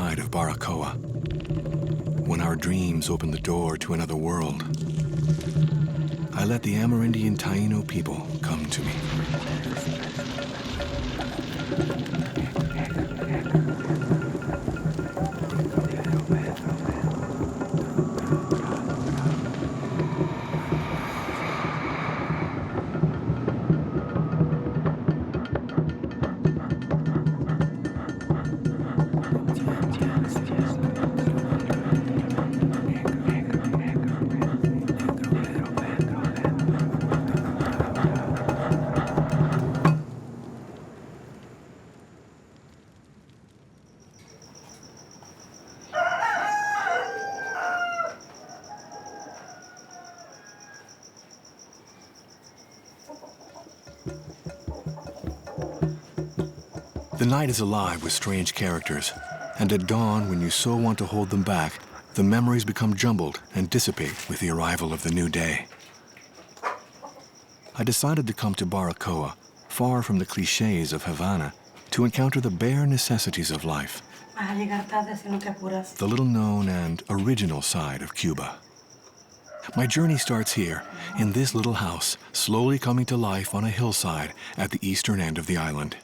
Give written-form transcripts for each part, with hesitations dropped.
side of Baracoa, when our dreams opened the door to another world, I let the Amerindian Taino people come to me. The night is alive with strange characters, and at dawn, when you so want to hold them back, the memories become jumbled and dissipate with the arrival of the new day. I decided to come to Baracoa, far from the cliches of Havana, to encounter the bare necessities of life, the little-known and original side of Cuba. My journey starts here, in this little house, slowly coming to life on a hillside at the eastern end of the island.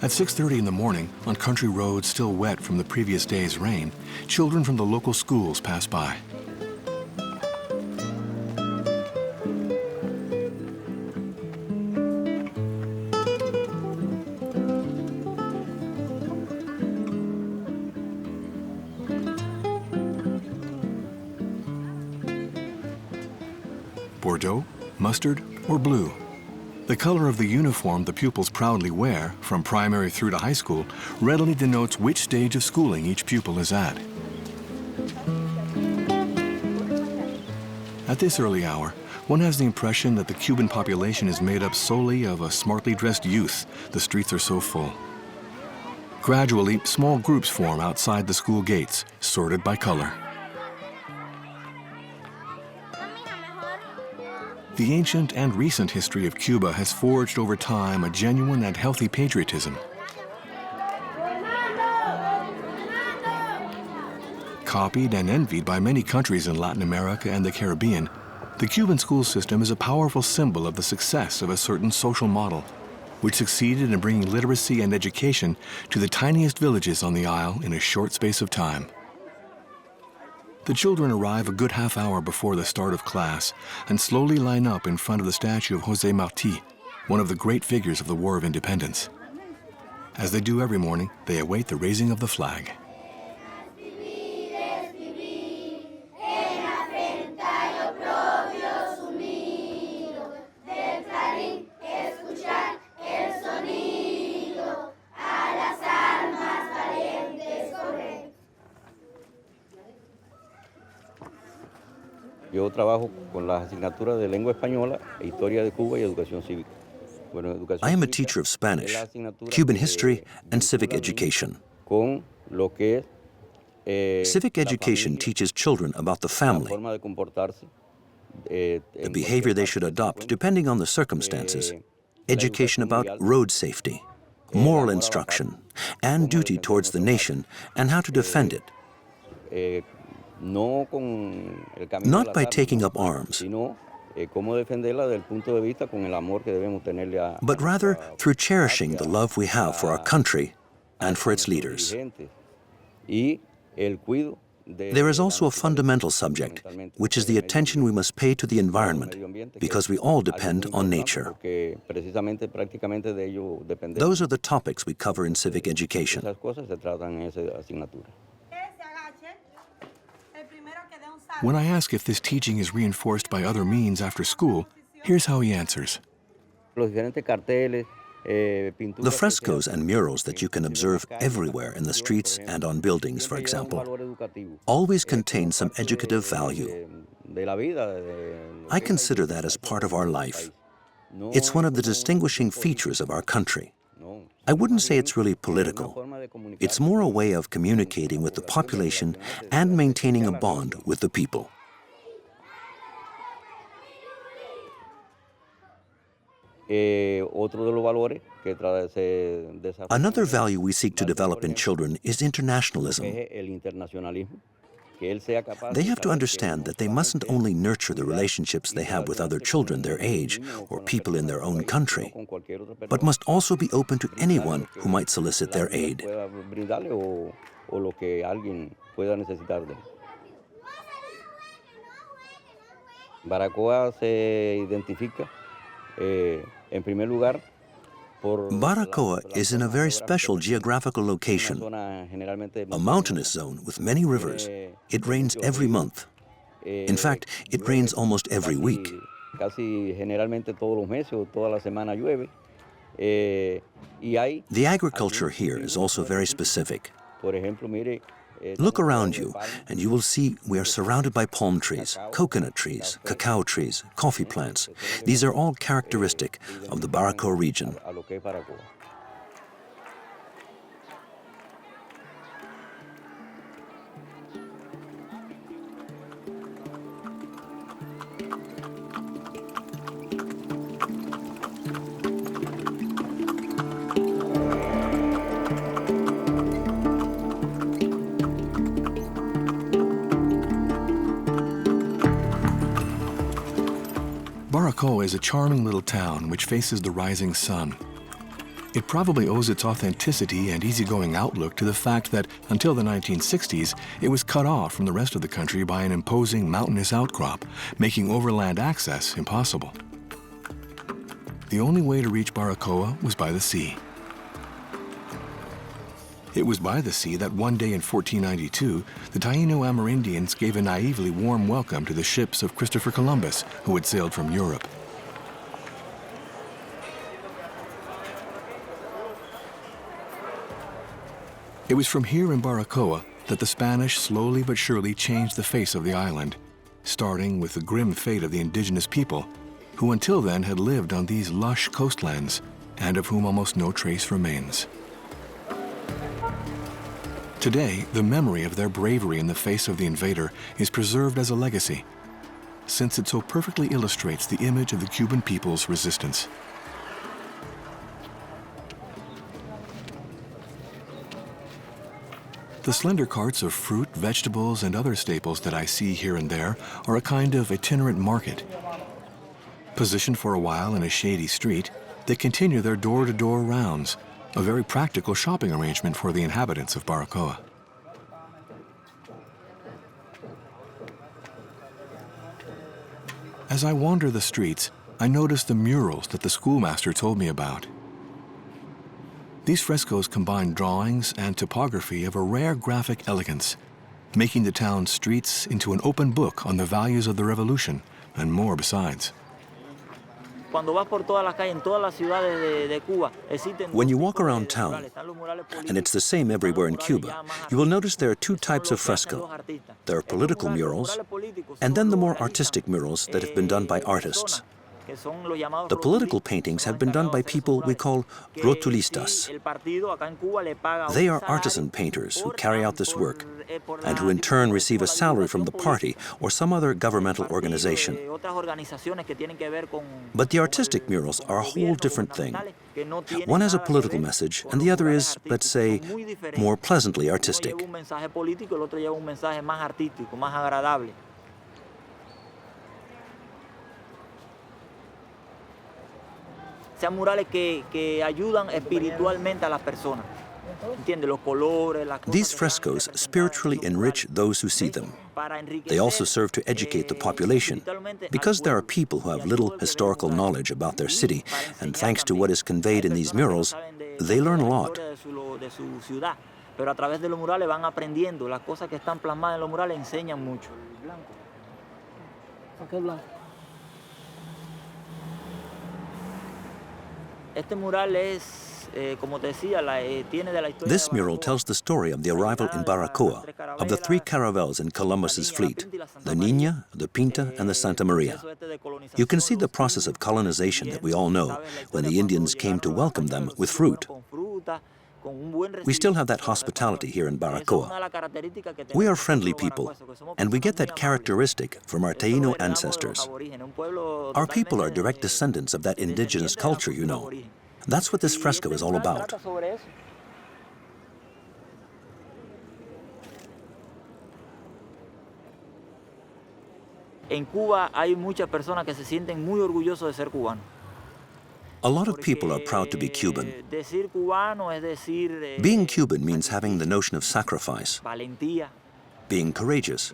At 6:30 in the morning, on country roads still wet from the previous day's rain, children from the local schools pass by. Bordeaux, mustard, or blue. The color of the uniform the pupils proudly wear, from primary through to high school, readily denotes which stage of schooling each pupil is at. At this early hour, one has the impression that the Cuban population is made up solely of a smartly dressed youth. The streets are so full. Gradually, small groups form outside the school gates, sorted by color. The ancient and recent history of Cuba has forged over time a genuine and healthy patriotism. Copied and envied by many countries in Latin America and the Caribbean, the Cuban school system is a powerful symbol of the success of a certain social model, which succeeded in bringing literacy and education to the tiniest villages on the isle in a short space of time. The children arrive a good half hour before the start of class and slowly line up in front of the statue of José Martí, one of the great figures of the War of Independence. As they do every morning, they await the raising of the flag. Yo trabajo con las asignaturas de lengua española, historia de Cuba y educación cívica. I am a teacher of Spanish, Cuban history, and civic education. Civic education teaches children about the family, the behavior they should adopt depending on the circumstances, education about road safety, moral instruction, and duty towards the nation and how to defend it. Not by taking up arms, but rather through cherishing the love we have for our country and for its leaders. There is also a fundamental subject, which is the attention we must pay to the environment, because we all depend on nature. Those are the topics we cover in civic education. When I ask if this teaching is reinforced by other means after school, here's how he answers. The frescoes and murals that you can observe everywhere in the streets and on buildings, for example, always contain some educative value. I consider that as part of our life. It's one of the distinguishing features of our country. I wouldn't say it's really political. It's more a way of communicating with the population and maintaining a bond with the people. Another value we seek to develop in children is internationalism. They have to understand that they mustn't only nurture the relationships they have with other children their age or people in their own country, but must also be open to anyone who might solicit their aid. Baracoa se identifica en primer lugar. Baracoa is in a very special geographical location, a mountainous zone with many rivers. It rains every month. In fact, it rains almost every week. The agriculture here is also very specific. Look around you, and you will see we are surrounded by palm trees, coconut trees, cacao trees, coffee plants. These are all characteristic of the Baracoa region. Baracoa is a charming little town which faces the rising sun. It probably owes its authenticity and easygoing outlook to the fact that until the 1960s, it was cut off from the rest of the country by an imposing mountainous outcrop, making overland access impossible. The only way to reach Baracoa was by the sea. It was by the sea that one day in 1492, the Taino Amerindians gave a naively warm welcome to the ships of Christopher Columbus, who had sailed from Europe. It was from here in Baracoa that the Spanish slowly but surely changed the face of the island, starting with the grim fate of the indigenous people, who until then had lived on these lush coastlands, and of whom almost no trace remains. Today, the memory of their bravery in the face of the invader is preserved as a legacy, since it so perfectly illustrates the image of the Cuban people's resistance. The slender carts of fruit, vegetables, and other staples that I see here and there are a kind of itinerant market. Positioned for a while in a shady street, they continue their door-to-door rounds, a very practical shopping arrangement for the inhabitants of Baracoa. As I wander the streets, I notice the murals that the schoolmaster told me about. These frescoes combine drawings and topography of a rare graphic elegance, making the town's streets into an open book on the values of the revolution and more besides. When you walk around town, and it's the same everywhere in Cuba, you will notice there are two types of fresco. There are political murals, and then the more artistic murals that have been done by artists. The political paintings have been done by people we call rotulistas. They are artisan painters who carry out this work and who in turn receive a salary from the party or some other governmental organization. But the artistic murals are a whole different thing. One has a political message and the other is, let's say, more pleasantly artistic. Sean murales que ayudan espiritualmente a las personas. These frescoes spiritually enrich those who see them. They also serve to educate the population, because there are people who have little historical knowledge about their city, and thanks to what is conveyed in these murals, they learn a lot. Pero a través de los murales van aprendiendo. Las cosas que están plasmadas en los murales enseñan mucho. Este mural es, como te decía, tiene de la historia. This mural tells the story of the arrival in Baracoa of the three caravels in Columbus's fleet, the Niña, the Pinta, and the Santa Maria. You can see the process of colonization that we all know when the Indians came to welcome them with fruit. We still have that hospitality here in Baracoa. We are friendly people, and we get that characteristic from our Taíno ancestors. Our people are direct descendants of that indigenous culture, you know. That's what this fresco is all about. En Cuba hay muchas personas que se sienten muy orgullosos de ser cubanos. A lot of people are proud to be Cuban. Being Cuban means having the notion of sacrifice, being courageous,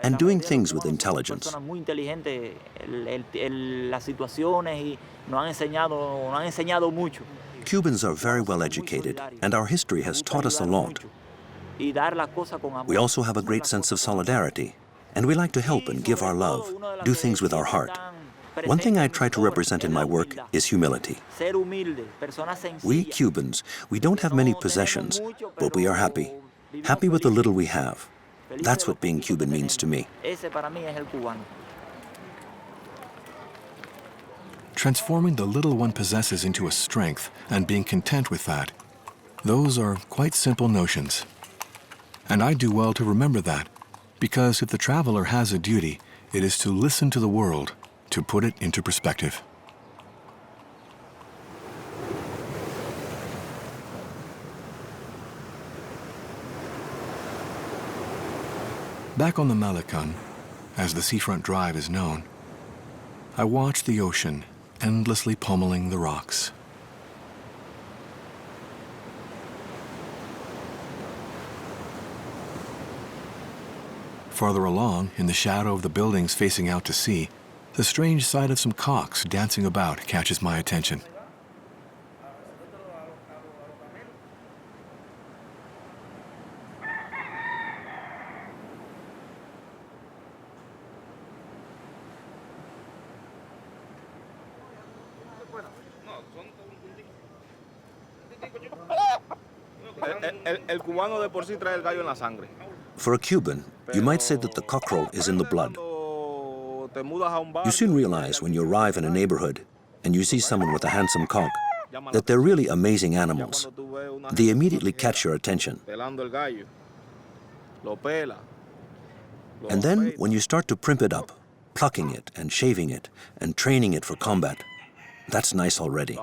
and doing things with intelligence. Cubans are very well educated, and our history has taught us a lot. We also have a great sense of solidarity, and we like to help and give our love, do things with our heart. One thing I try to represent in my work is humility. We Cubans, we don't have many possessions, but we are happy. Happy with the little we have. That's what being Cuban means to me. Transforming the little one possesses into a strength and being content with that, those are quite simple notions. And I do well to remember that, because if the traveler has a duty, it is to listen to the world, to put it into perspective. Back on the Malecón, as the seafront drive is known, I watched the ocean endlessly pummeling the rocks. Farther along, in the shadow of the buildings facing out to sea, the strange sight of some cocks dancing about catches my attention. For a Cuban, you might say that the cockerel is in the blood. You soon realize when you arrive in a neighborhood and you see someone with a handsome cock that they're really amazing animals. They immediately catch your attention. And then when you start to primp it up, plucking it and shaving it and training it for combat, that's nice already.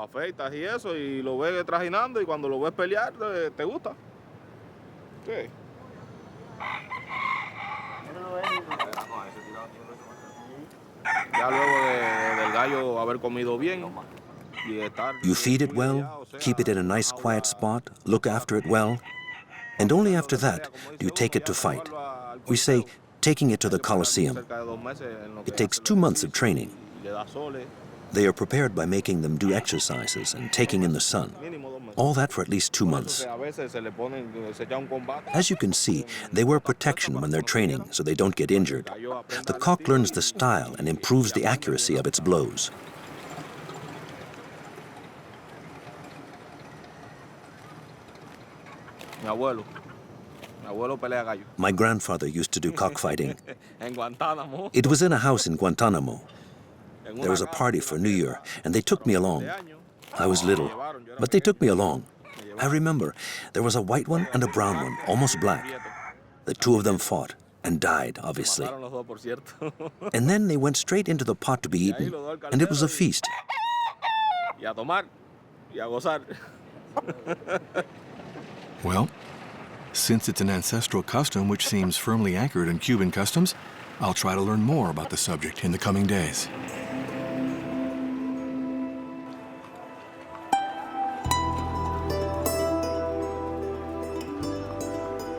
You feed it well, keep it in a nice quiet spot, look after it well, and only after that do you take it to fight. We say, taking it to the Colosseum. It takes 2 months of training. They are prepared by making them do exercises and taking in the sun. All that for at least 2 months. As you can see, they wear protection when they're training so they don't get injured. The cock learns the style and improves the accuracy of its blows. My grandfather used to do cockfighting. It was in a house in Guantanamo. There was a party for New Year, and they took me along. I was little, but they took me along. I remember there was a white one and a brown one, almost black. The two of them fought and died, obviously. And then they went straight into the pot to be eaten, and it was a feast. Well, since it's an ancestral custom which seems firmly anchored in Cuban customs, I'll try to learn more about the subject in the coming days.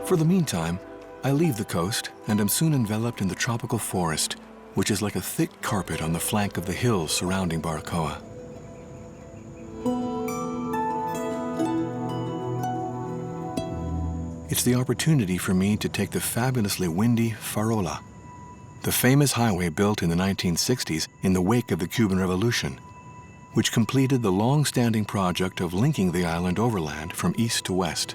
For the meantime, I leave the coast and am soon enveloped in the tropical forest, which is like a thick carpet on the flank of the hills surrounding Baracoa. It's the opportunity for me to take the fabulously windy Farola, the famous highway built in the 1960s in the wake of the Cuban Revolution, which completed the long-standing project of linking the island overland from east to west.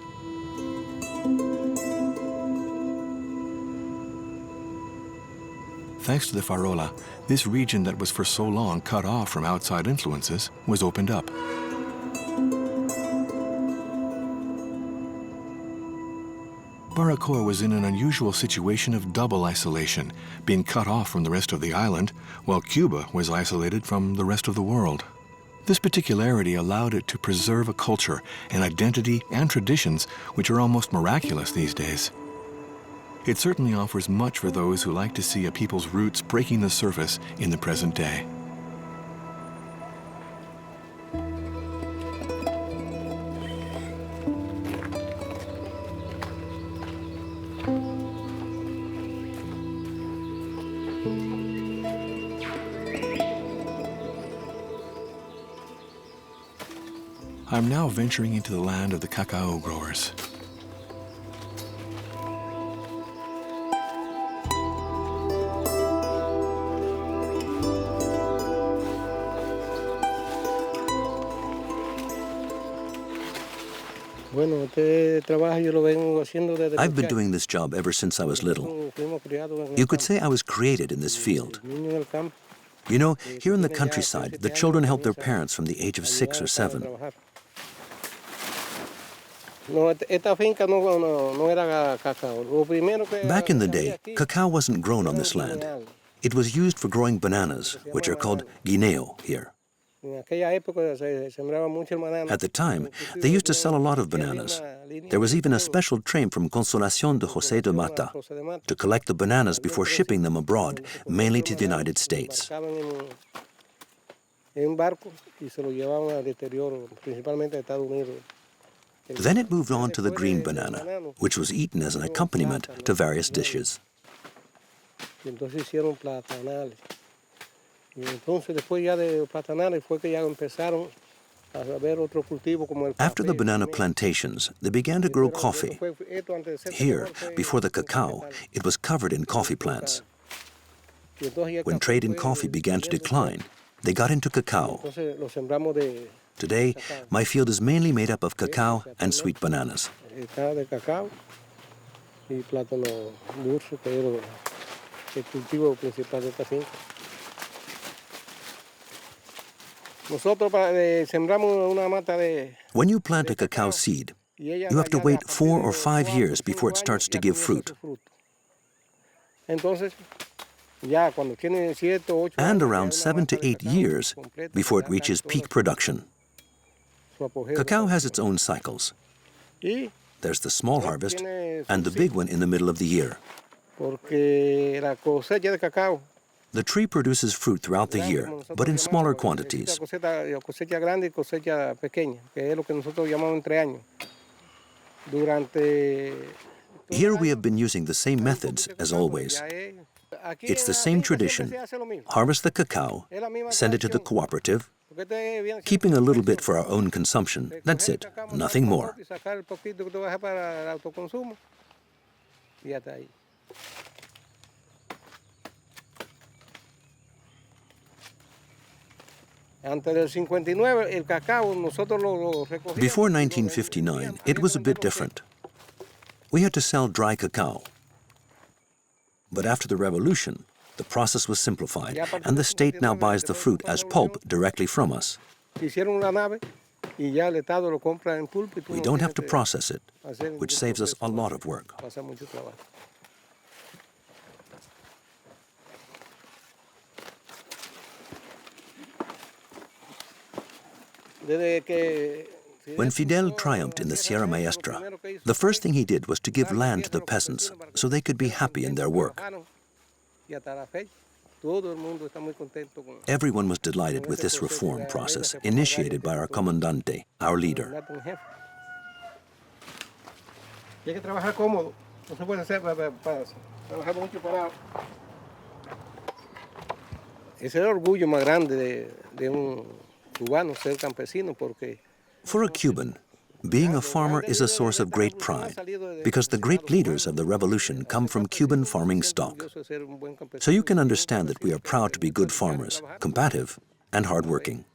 Thanks to the Farola, this region that was for so long cut off from outside influences was opened up. Baracoa was in an unusual situation of double isolation, being cut off from the rest of the island, while Cuba was isolated from the rest of the world. This particularity allowed it to preserve a culture, an identity, and traditions which are almost miraculous these days. It certainly offers much for those who like to see a people's roots breaking the surface in the present day. I'm now venturing into the land of the cacao growers. I've been doing this job ever since I was little. You could say I was created in this field. You know, here in the countryside, the children help their parents from the age of 6 or 7. Back in the day, cacao wasn't grown on this land. It was used for growing bananas, which are called guineo here. At the time, they used to sell a lot of bananas. There was even a special train from Consolación de José de Mata to collect the bananas before shipping them abroad, mainly to the United States. Then it moved on to the green banana, which was eaten as an accompaniment to various dishes. After the banana plantations, they began to grow coffee. Here, before the cacao, it was covered in coffee plants. When trade in coffee began to decline, they got into cacao. Today, my field is mainly made up of cacao and sweet bananas. When you plant a cacao seed, you have to wait 4 or 5 years before it starts to give fruit. And around 7 to 8 years before it reaches peak production. Cacao has its own cycles. There's the small harvest and the big one in the middle of the year. The tree produces fruit throughout the year, but in smaller quantities. Here we have been using the same methods as always. It's the same tradition. Harvest the cacao, send it to the cooperative, keeping a little bit for our own consumption. That's it, nothing more. Before 1959, it was a bit different. We had to sell dry cacao. But after the revolution, The process was simplified, and the state now buys the fruit as pulp directly from us. We don't have to process it, which saves us a lot of work. When Fidel triumphed in the Sierra Maestra, the first thing he did was to give land to the peasants so they could be happy in their work. Everyone was delighted with this reform process initiated by our comandante, our leader. For a Cuban, being a farmer is a source of great pride because the great leaders of the revolution come from Cuban farming stock. So you can understand that we are proud to be good farmers, combative and hardworking.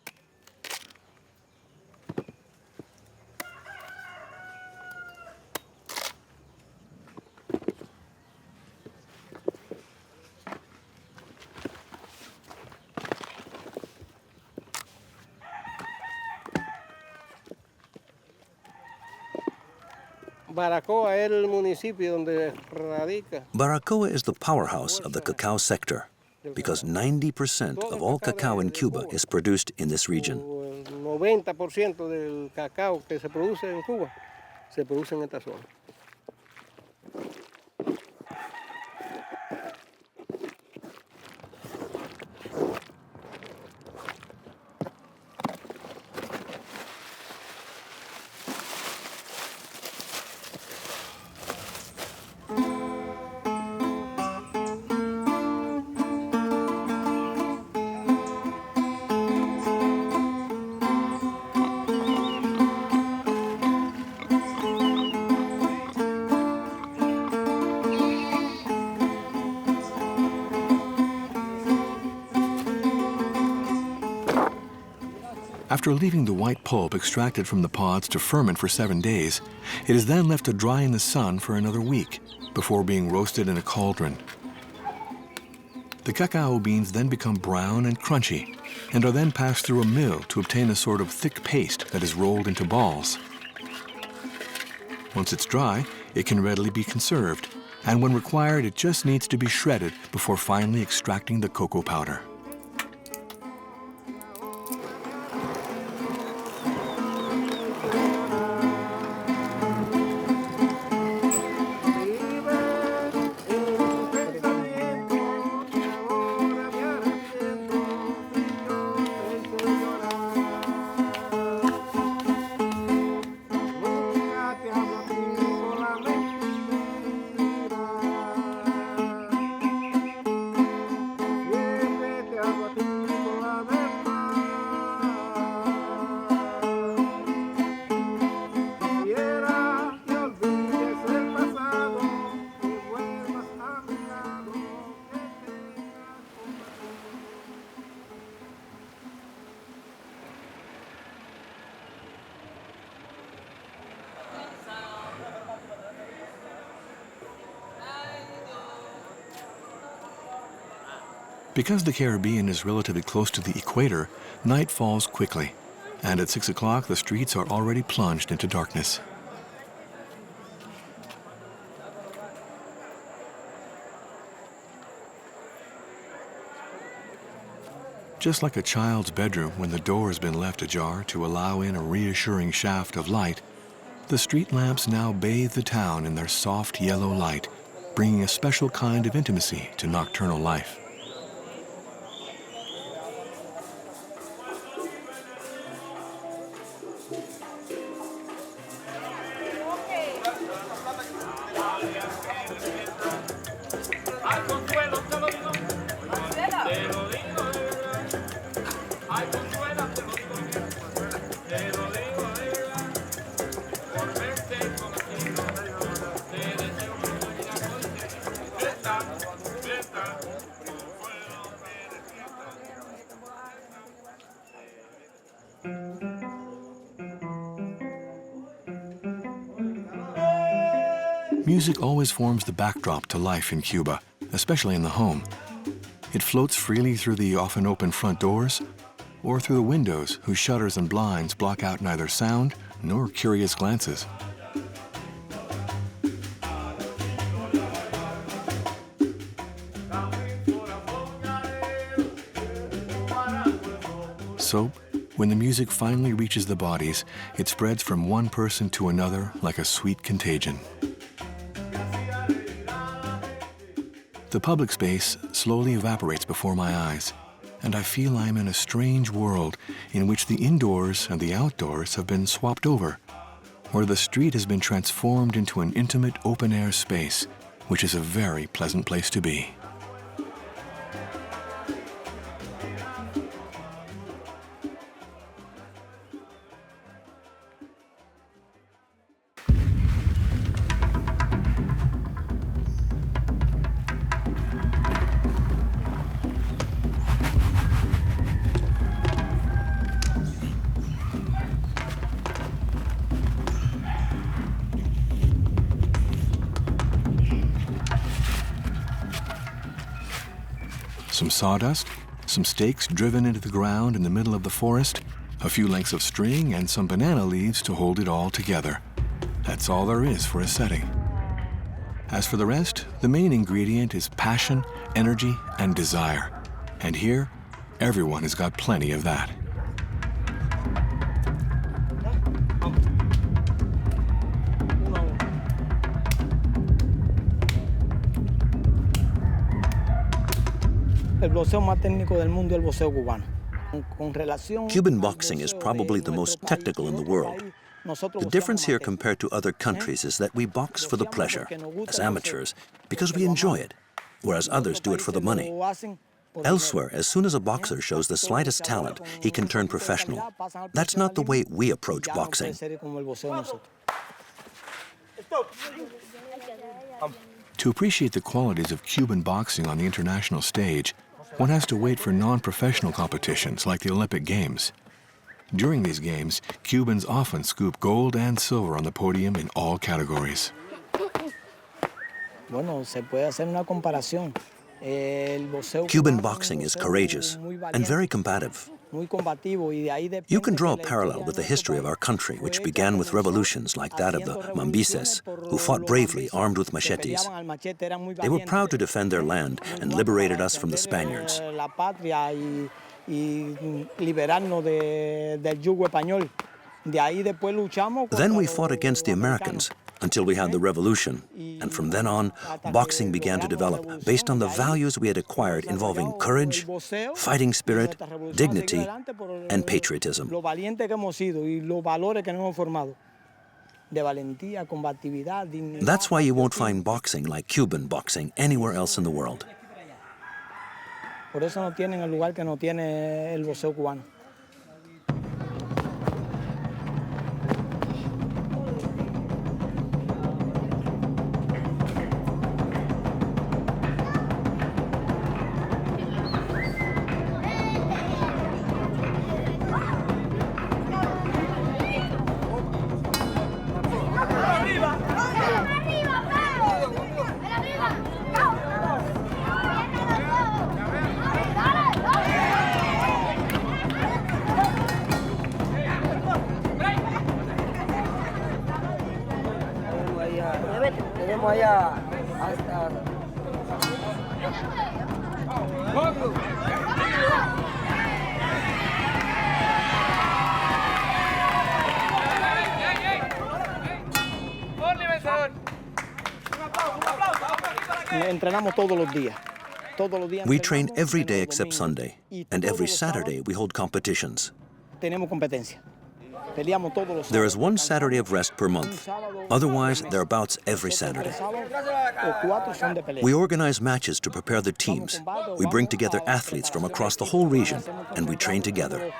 Baracoa is the powerhouse of the cacao sector because 90% of all cacao in Cuba is produced in this region. 90% del cacao que se produce en Cuba se produce en esta zona. After leaving the white pulp extracted from the pods to ferment for 7 days, it is then left to dry in the sun for another week before being roasted in a cauldron. The cacao beans then become brown and crunchy and are then passed through a mill to obtain a sort of thick paste that is rolled into balls. Once it's dry, it can readily be conserved, and when required, it just needs to be shredded before finally extracting the cocoa powder. Because the Caribbean is relatively close to the equator, night falls quickly, and at 6 o'clock the streets are already plunged into darkness. Just like a child's bedroom when the door has been left ajar to allow in a reassuring shaft of light, the street lamps now bathe the town in their soft yellow light, bringing a special kind of intimacy to nocturnal life. Music always forms the backdrop to life in Cuba, especially in the home. It floats freely through the often open front doors or through the windows whose shutters and blinds block out neither sound nor curious glances. So, when the music finally reaches the bodies, it spreads from one person to another like a sweet contagion. The public space slowly evaporates before my eyes, and I feel I'm in a strange world in which the indoors and the outdoors have been swapped over, where the street has been transformed into an intimate open-air space, which is a very pleasant place to be. Some sawdust, some stakes driven into the ground in the middle of the forest, a few lengths of string, and some banana leaves to hold it all together. That's all there is for a setting. As for the rest, the main ingredient is passion, energy, and desire. And here, everyone has got plenty of that. Cuban boxing is probably the most technical in the world. The difference here compared to other countries is that we box for the pleasure, as amateurs, because we enjoy it, whereas others do it for the money. Elsewhere, as soon as a boxer shows the slightest talent, he can turn professional. That's not the way we approach boxing. To appreciate the qualities of Cuban boxing on the international stage, one has to wait for non-professional competitions like the Olympic Games. During these games, Cubans often scoop gold and silver on the podium in all categories. Cuban boxing is courageous and very combative. You can draw a parallel with the history of our country, which began with revolutions like that of the Mambises, who fought bravely armed with machetes. They were proud to defend their land and liberated us from the Spaniards. Then we fought against the Americans until we had the revolution, and from then on, boxing began to develop based on the values we had acquired involving courage, fighting spirit, dignity, and patriotism. That's why you won't find boxing like Cuban boxing anywhere else in the world. We train every day except Sunday, and every Saturday we hold competitions. There is one Saturday of rest per month. Otherwise, there are bouts every Saturday. We organize matches to prepare the teams. We bring together athletes from across the whole region, and we train together.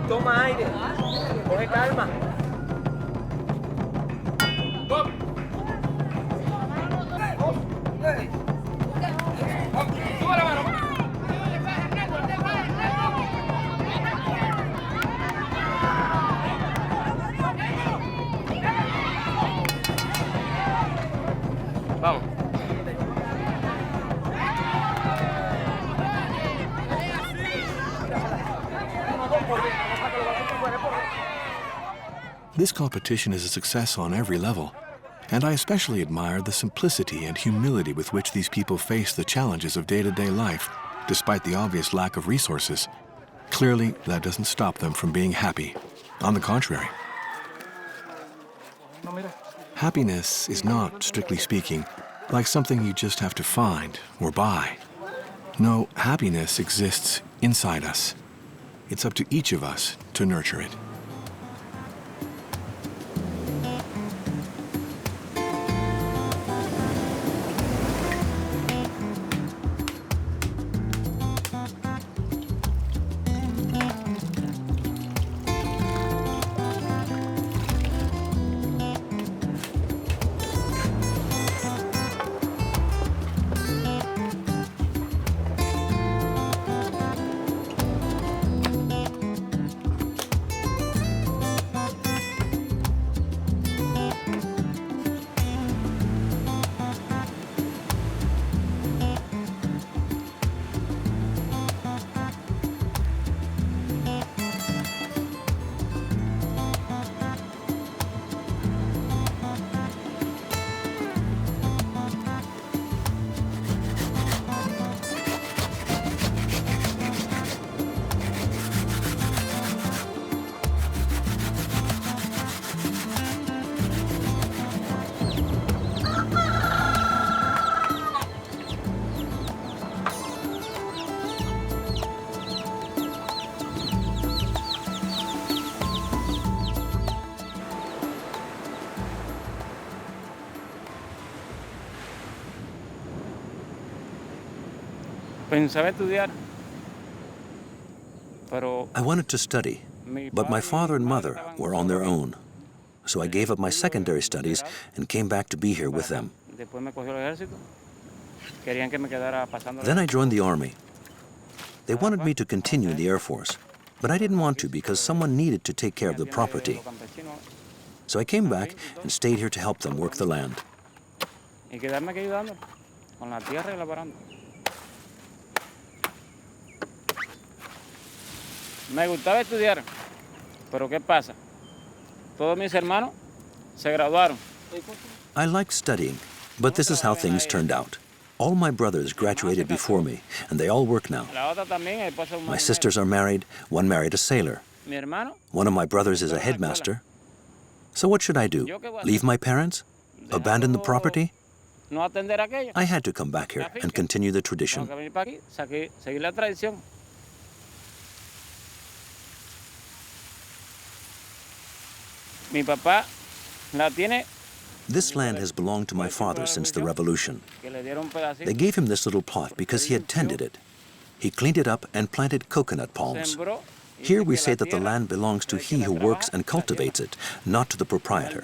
Toma aire, coge calma. This competition is a success on every level, and I especially admire the simplicity and humility with which these people face the challenges of day-to-day life, despite the obvious lack of resources. Clearly, that doesn't stop them from being happy. On the contrary. Happiness is not, strictly speaking, like something you just have to find or buy. No, happiness exists inside us. It's up to each of us to nurture it. I wanted to study, but my father and mother were on their own. So I gave up my secondary studies and came back to be here with them. Then I joined the army. They wanted me to continue in the Air Force, but I didn't want to because someone needed to take care of the property. So I came back and stayed here to help them work the land. Me gustaba estudiar, pero ¿qué pasa? Todos mis hermanos se graduaron. I liked studying, but this is how things turned out. All my brothers graduated before me, and they all work now. My sisters are married. One married a sailor. One of my brothers is a headmaster. So what should I do? Leave my parents? Abandon the property? I had to come back here and continue the tradition. This land has belonged to my father since the revolution. They gave him this little plot because he had tended it. He cleaned it up and planted coconut palms. Here we say that the land belongs to he who works and cultivates it, not to the proprietor.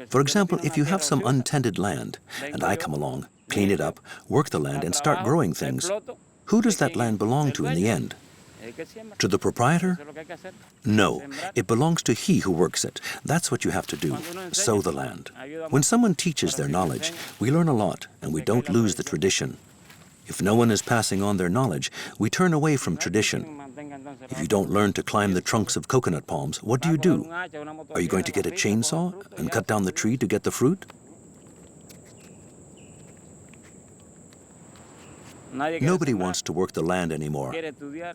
For example, if you have some untended land, and I come along, clean it up, work the land, and start growing things, who does that land belong to in the end? To the proprietor? No, it belongs to he who works it. That's what you have to do, sow the land. When someone teaches their knowledge, we learn a lot and we don't lose the tradition. If no one is passing on their knowledge, we turn away from tradition. If you don't learn to climb the trunks of coconut palms, what do? Are you going to get a chainsaw and cut down the tree to get the fruit? Nobody wants to work the land anymore.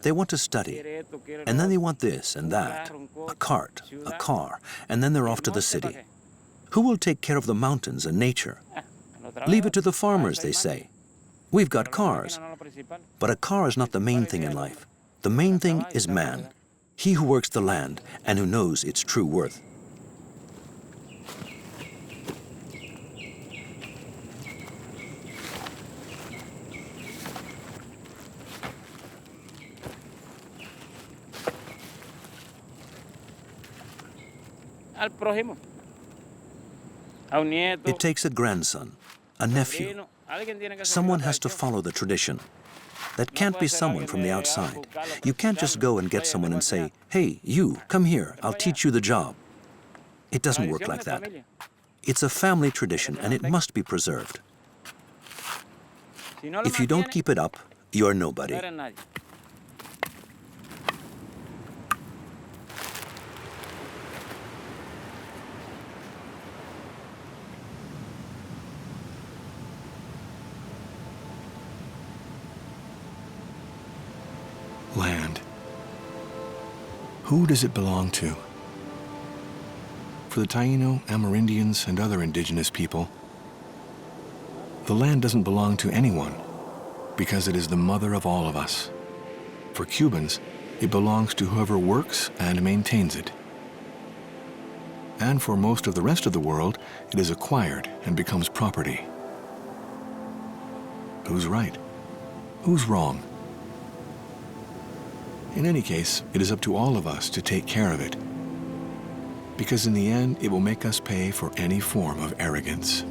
They want to study. And then they want this and that, a cart, a car, and then they're off to the city. Who will take care of the mountains and nature? Leave it to the farmers, they say. We've got cars. But a car is not the main thing in life. The main thing is man, he who works the land and who knows its true worth. It takes a grandson, a nephew. Someone has to follow the tradition. That can't be someone from the outside. You can't just go and get someone and say, hey, you, come here, I'll teach you the job. It doesn't work like that. It's a family tradition and it must be preserved. If you don't keep it up, you're nobody. Who does it belong to? For the Taino, Amerindians, and other indigenous people, the land doesn't belong to anyone because it is the mother of all of us. For Cubans, it belongs to whoever works and maintains it. And for most of the rest of the world, it is acquired and becomes property. Who's right? Who's wrong? In any case, it is up to all of us to take care of it, because in the end, it will make us pay for any form of arrogance.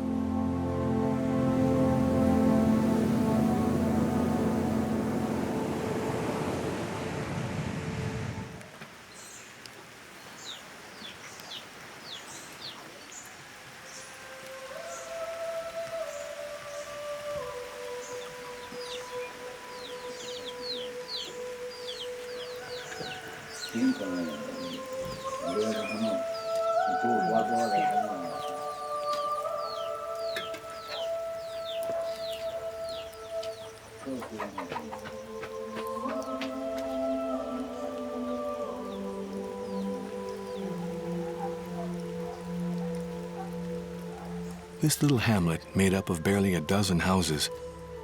This little hamlet, made up of barely a dozen houses,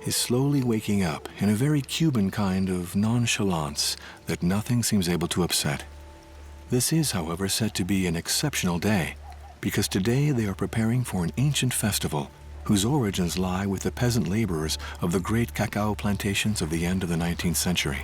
is slowly waking up in a very Cuban kind of nonchalance that nothing seems able to upset. This is, however, said to be an exceptional day, because today they are preparing for an ancient festival whose origins lie with the peasant laborers of the great cacao plantations of the end of the 19th century.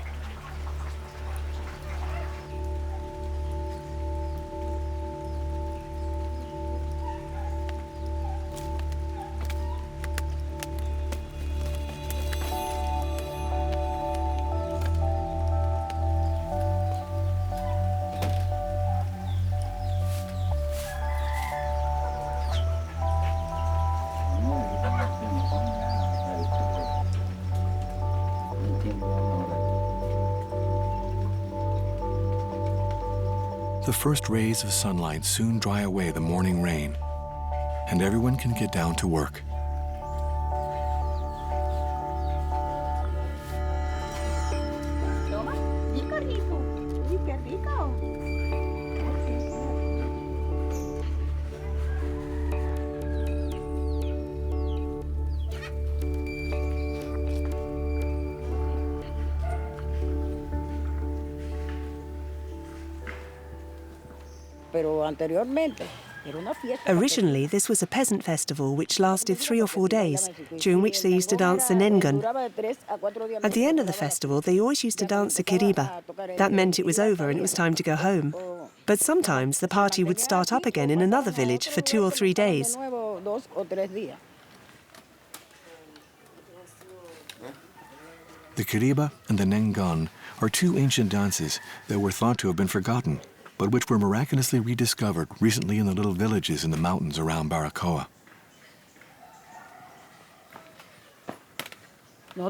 The first rays of sunlight soon dry away the morning rain, and everyone can get down to work. Originally, this was a peasant festival which lasted 3 or 4 days, during which they used to dance the nengun. At the end of the festival, they always used to dance the quiriba. That meant it was over and it was time to go home. But sometimes the party would start up again in another village for 2 or 3 days. The quiriba and the nengun are two ancient dances that were thought to have been forgotten, but which were miraculously rediscovered recently in the little villages in the mountains around Baracoa. We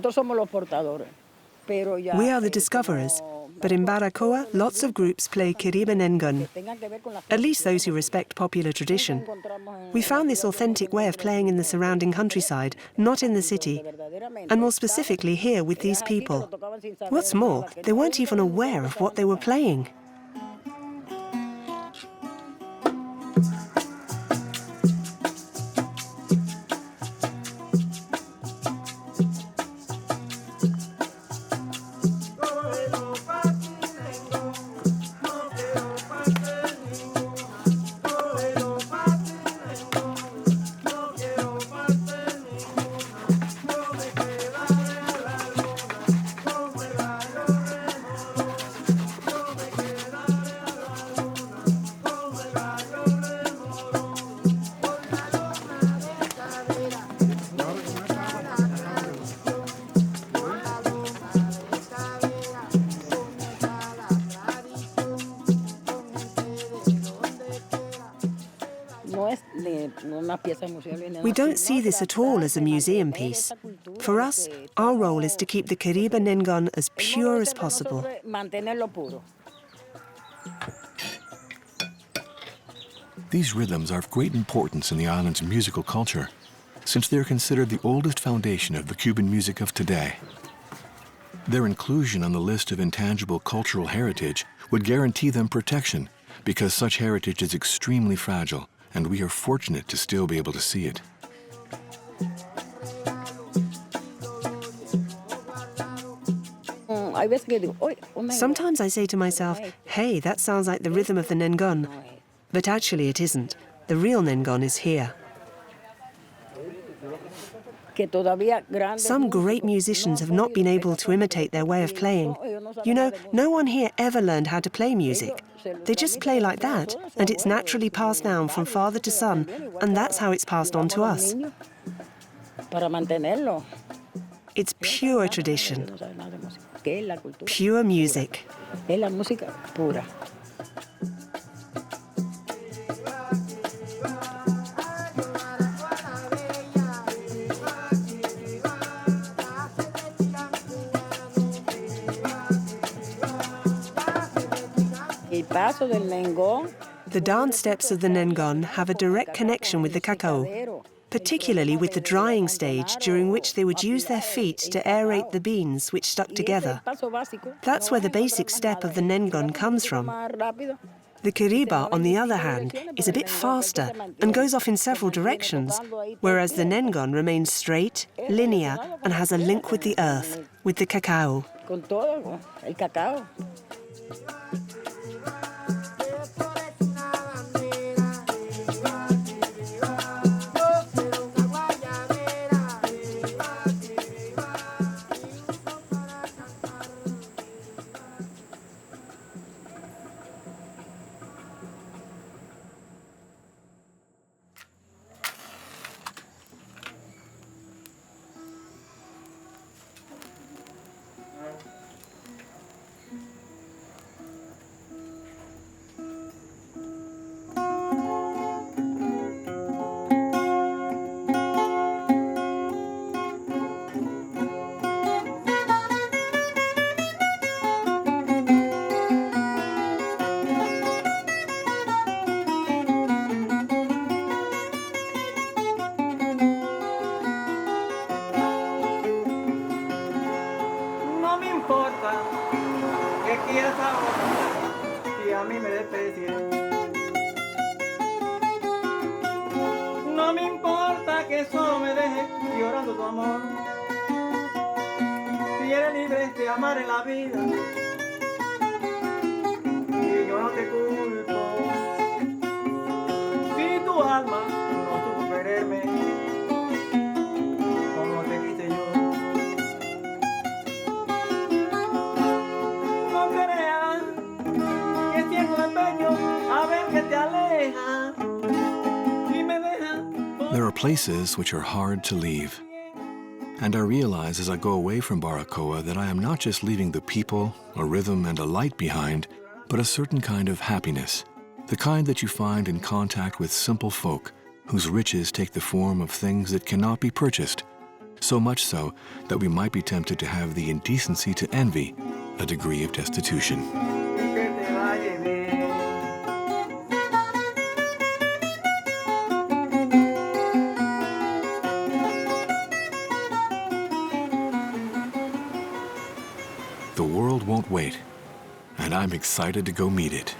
are the discoverers, but in Baracoa, lots of groups play quiriba nengun, at least those who respect popular tradition. We found this authentic way of playing in the surrounding countryside, not in the city, and more specifically here with these people. What's more, they weren't even aware of what they were playing. We don't see this at all as a museum piece. For us, our role is to keep the quiriba nengun as pure as possible. These rhythms are of great importance in the island's musical culture, since they are considered the oldest foundation of the Cuban music of today. Their inclusion on the list of intangible cultural heritage would guarantee them protection, because such heritage is extremely fragile, and we are fortunate to still be able to see it. Sometimes I say to myself, hey, that sounds like the rhythm of the Nengon. But actually it isn't. The real Nengon is here. Some great musicians have not been able to imitate their way of playing. You know, no one here ever learned how to play music. They just play like that, and it's naturally passed down from father to son, and that's how it's passed on to us. It's pure tradition, pure music. The dance steps of the Nengon have a direct connection with the Cacao, particularly with the drying stage, during which they would use their feet to aerate the beans which stuck together. That's where the basic step of the Nengon comes from. The Kiriba, on the other hand, is a bit faster and goes off in several directions, whereas the Nengon remains straight, linear, and has a link with the earth, with the Cacao. There are places which are hard to leave. And I realize as I go away from Baracoa that I am not just leaving the people, a rhythm, and a light behind, but a certain kind of happiness, the kind that you find in contact with simple folk whose riches take the form of things that cannot be purchased, so much so that we might be tempted to have the indecency to envy a degree of destitution. The world won't wait, and I'm excited to go meet it.